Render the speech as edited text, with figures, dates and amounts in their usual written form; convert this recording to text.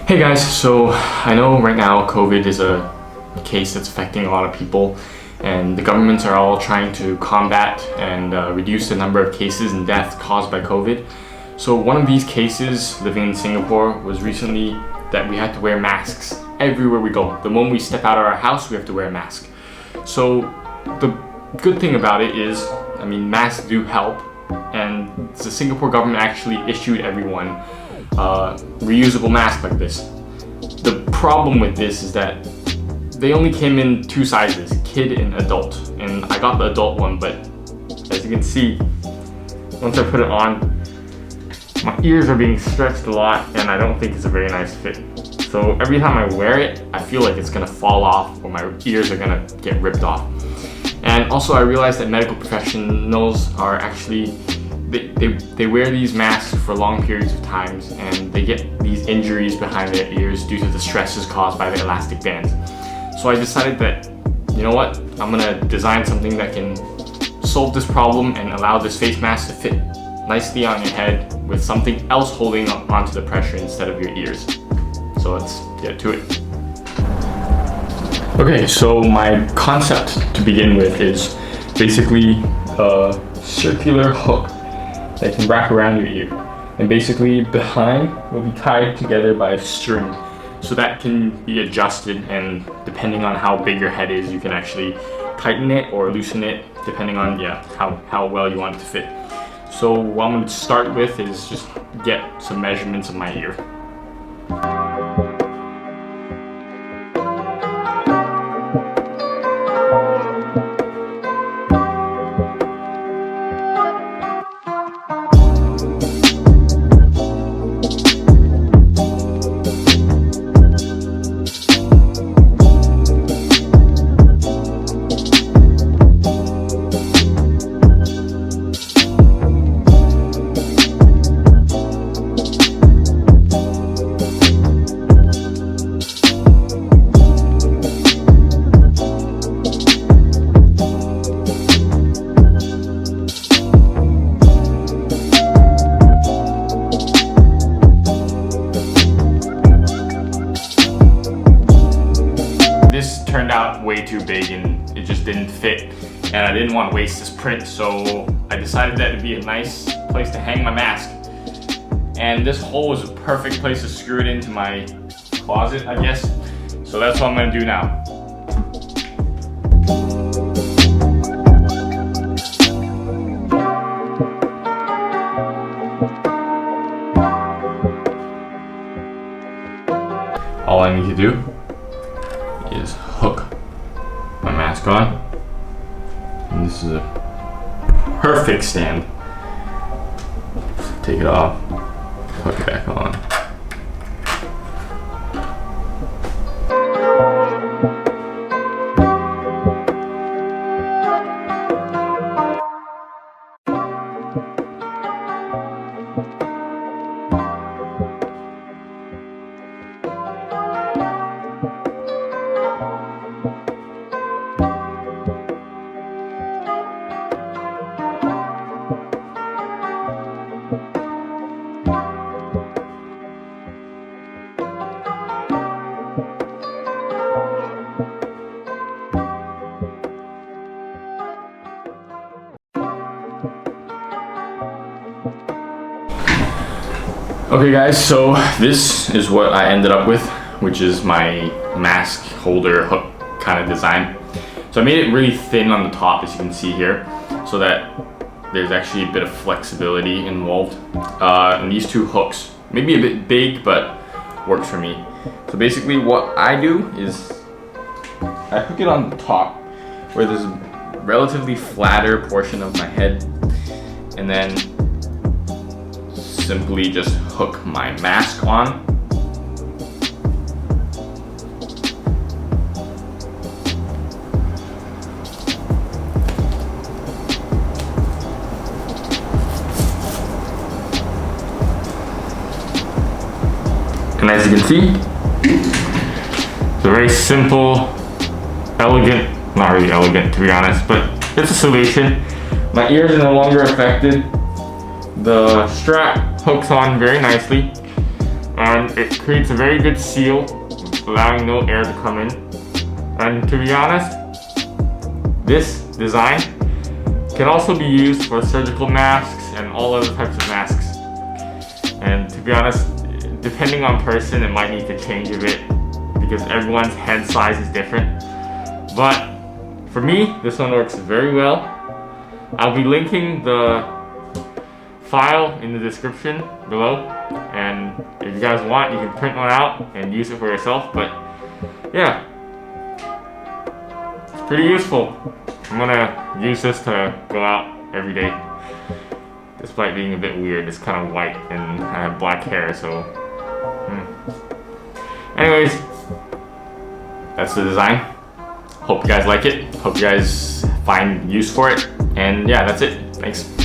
Hey guys, so I know right now COVID is a case that's affecting a lot of people, and the governments are all trying to combat and reduce the number of cases and deaths caused by COVID. So one of these cases living in Singapore was recently that we had to wear masks everywhere we go. The moment we step out of our house, we have to wear a mask. So the good thing about it is, masks do help, and the Singapore government actually issued everyone reusable mask like this. The problem with this is that they only came in two sizes, kid and adult, and I got the adult one, but as you can see, once I put it on, my ears are being stretched a lot and I don't think it's a very nice fit. So every time I wear it, I feel like it's gonna fall off or my ears are gonna get ripped off. And also I realized that medical professionals are actually they wear these masks for long periods of times and they get these injuries behind their ears due to the stresses caused by the elastic bands. So I decided that, you know what, I'm gonna design something that can solve this problem and allow this face mask to fit nicely on your head with something else holding onto the pressure instead of your ears. So let's get to it. Okay, so my concept to begin with is basically a circular hook that can wrap around your ear, and basically behind will be tied together by a string, so that can be adjusted, and depending on how big your head is, you can actually tighten it or loosen it depending on how well you want it to fit. So what I'm going to start with is just get some measurements of my ear. This turned out way too big and it just didn't fit, and I didn't want to waste this print, so I decided that it'd be a nice place to hang my mask. And this hole is a perfect place to screw it into my closet, I guess. So that's what I'm gonna do now. All I need to do is hook my mask on, and this is a perfect stand. Take it off, hook it back on. Okay guys, so this is what I ended up with, which is my mask holder hook kind of design. So I made it really thin on the top, as you can see here, so that there's actually a bit of flexibility involved. And these two hooks, maybe a bit big, but works for me. So basically what I do is I hook it on the top where there's a relatively flatter portion of my head, and then simply just hook my mask on. And as you can see, it's a very simple, elegant, not really elegant to be honest, but it's a solution. My ears are no longer affected. The strap hooks on very nicely. and it creates a very good seal, allowing no air to come in. And to be honest, this design can also be used for surgical masks and all other types of masks. And to be honest, depending on person, it might need to change a bit because everyone's head size is different. But for me, this one works very well. I'll be linking the file in the description below, and if you guys want, you can print one out and use it for yourself. But yeah, it's pretty useful. I'm gonna use this to go out every day. Despite being a bit weird, it's kind of white and I have black hair, so anyways, that's the design. Hope you guys like it. Hope you guys find use for it. And yeah, that's it. Thanks.